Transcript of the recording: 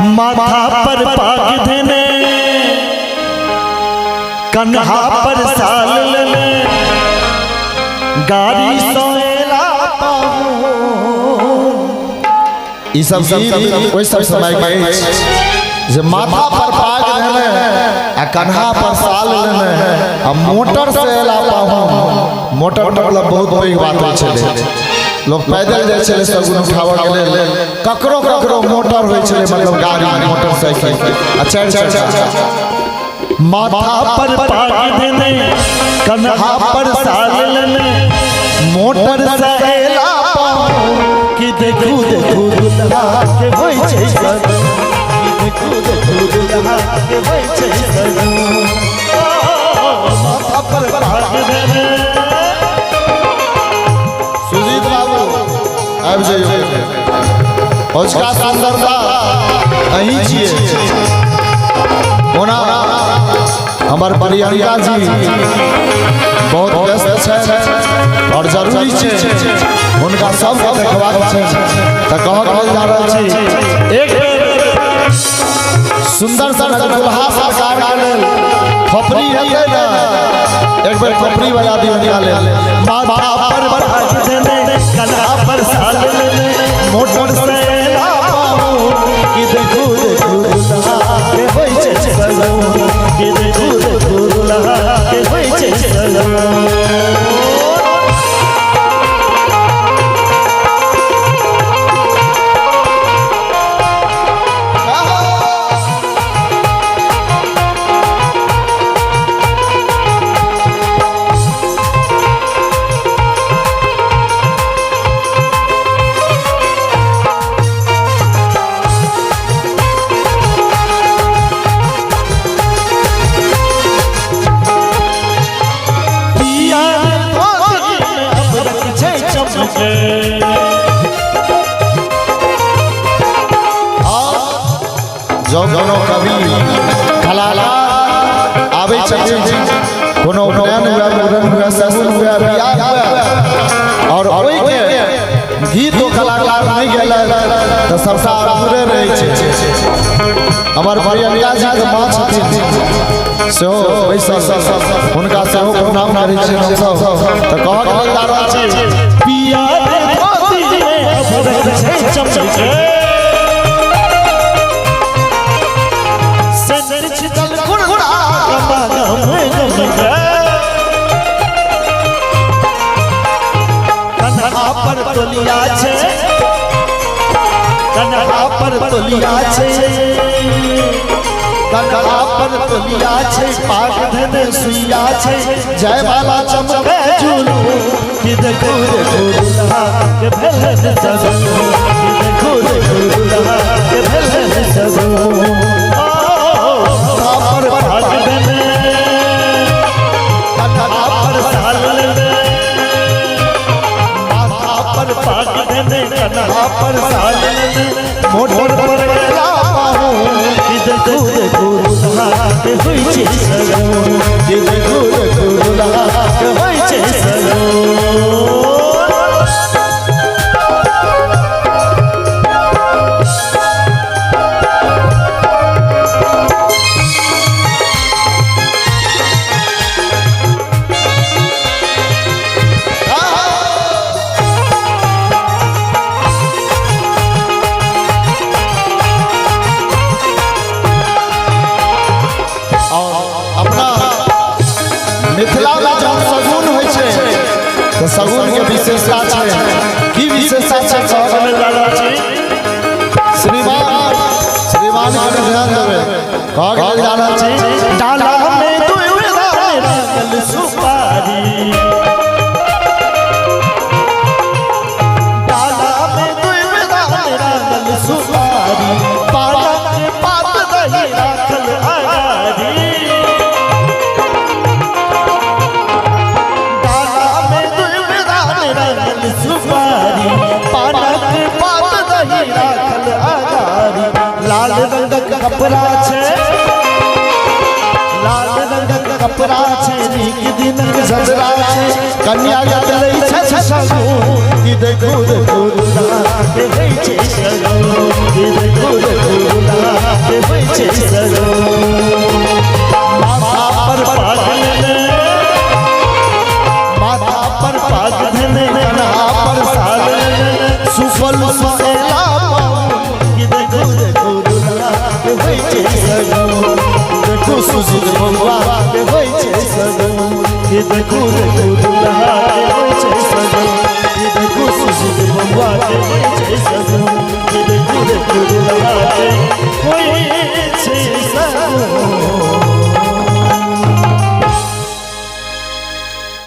माथा पर पाग देने कन्हा पर साल लेने गाड़ी सोएला ई सब ओइ सब समय के जे माथा पर पाग देने आ कन्हा पर साल लेने आ मोटर से एला पाहु। मोटर मतलब बहुत बड़ी बात होय छले। लोग पैदल जाय छले सब उठावा के लेल ककरो ककरो मोटर होय छले मतलब गाड़ी मोटरसाइकिल। अच्छा माथा पर पाग देने कन्हा पर साल लेने मोटर से एला पाहु कि देखू देखू दुल्हा के होय छै सर कि देखू देखू दुल्हा के होय छै सर माथा पर पाग देने। सुजीत बाबू आबि जाइए उसका सुंदरता अहीं छिए ओना हमर प्रियंका जी बहुत व्यस्त छै और जरूरी छै उनका सब देखबाक छै त कहल जा रहल छी एक सुंदर सा दुल्हा सरकार लेल खपरी हेतै ना एक बेर खपरी बजा दी निकाले माथा पर पाग देने कन्हा पर साल लेने मोटर से एला पाहु कि देखू देखू दुल्हा के होय छै सर कि देखू देखू दुल्हा के होय छै सर। जो कोनो कवि कलाकार आवे छथिन कोनो उपनयन हुआ मुड़न हुआ सगुन हुआ बियाह हुआ और ओइ के गीत तो कलाकार नहीं गेला त सबटा अधूरे रहै छै। हमर प्रियंका जी के मां छथिन सेहो बैसल हुनका सेहो प्रणाम करै छी हम सब त कहल जा रहल छै पिया धोती में अभरक छै चमचके कन्हा पर तोलिया छै कन्हा पर तोलिया छै कन्हा पर तोलिया छै पाग देने सुइया छै जय माला चमके झूलू कि देखू देखू दुल्हा के भेलन सजू कि देखू देखू दुल्हा के भेलन सजू पर पाग देने कन्हा पर साल लेने माथा पर पाग देने कन्हा पर साल लेने मोटर पर एला पाहु कि देखू देखू दुल्हा के होय छै सजू कि देखू देखू दुल्हा के होय छै सजू। मिथिला में जब सगुन होय छै तो सगुन के विशेषता छै की विशेषता छै कहल जा रहल छै श्रीमान के ध्यान देबे कहल जा रहल छै डाला में दुई लागल सुपारी डाला में दुई लागल सुपारी पालक के पात दही राखल आगारी सुपारी पालक पात दही राखल आगारी लाल रंग के कपड़ा छै लाल रंग के कपड़ा छै नीक दिन के सजरा छै कन्या गलै छै सगुन कि देखू देखू दुल्हा के होय छै सगुन कि देखू देखू दुल्हा सुपल सहेला कि देखू देखू दुल्हा के होइ छै सगुन देखू सुशील बबुआ के होइ छै सगुन कि देखू देखू दुल्हा के होइ छै सगुन कि देखू सुशील बबुआ के होइ छै सगुन